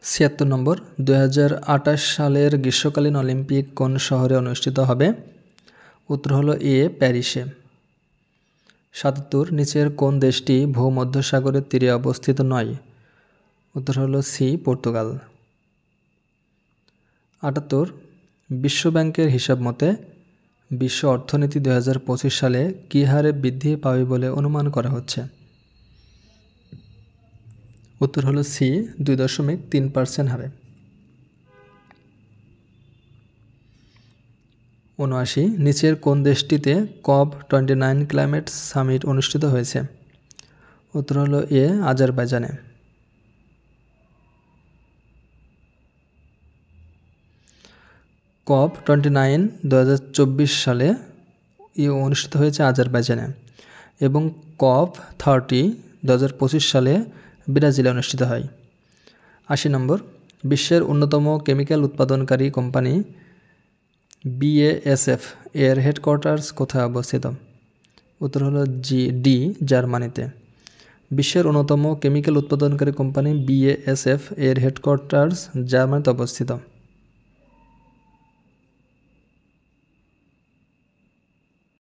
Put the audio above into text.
৭৬ নম্বর 2028 সালের গ্রীষ্মকালীন অলিম্পিক কোন শহরে অনুষ্ঠিত হবে? উত্তর হলো এ, প্যারিসে। ৭৭ নিচের কোন দেশটি ভূমধ্যসাগরের তীরে অবস্থিত নয়? উত্তর হলো সি, পর্তুগাল। ৭৮ বিশ্বব্যাংকের হিসাব মতে বিশ্ব অর্থনীতি 2025 সালে কী হারে বৃদ্ধি পাবে বলে অনুমান করা হচ্ছে? উত্তর হলো সি, 2.3% হারে। ৭৯ নিচের কোন দেশটিতে COP29 ক্লাইমেট সামিট অনুষ্ঠিত হয়েছে? উত্তর হলো এ, আজারবাইজানে। COP29 2024 সালে অনুষ্ঠিত হয়েছে আজারবাইজানে এবং COP30 2025 সালে ব্রাজিলে অনুষ্ঠিত হয়। ৮০ নম্বর বিশ্বের অন্যতম কেমিক্যাল উৎপাদনকারী কোম্পানি BASF এর হেডকোয়ার্টার্স কোথায় অবস্থিত? উত্তর হলো ডি, জার্মানিতে। বিশ্বের অন্যতম কেমিক্যাল উৎপাদনকারী কোম্পানি BASF এর হেডকোয়ার্টার্স জার্মানিতে অবস্থিত।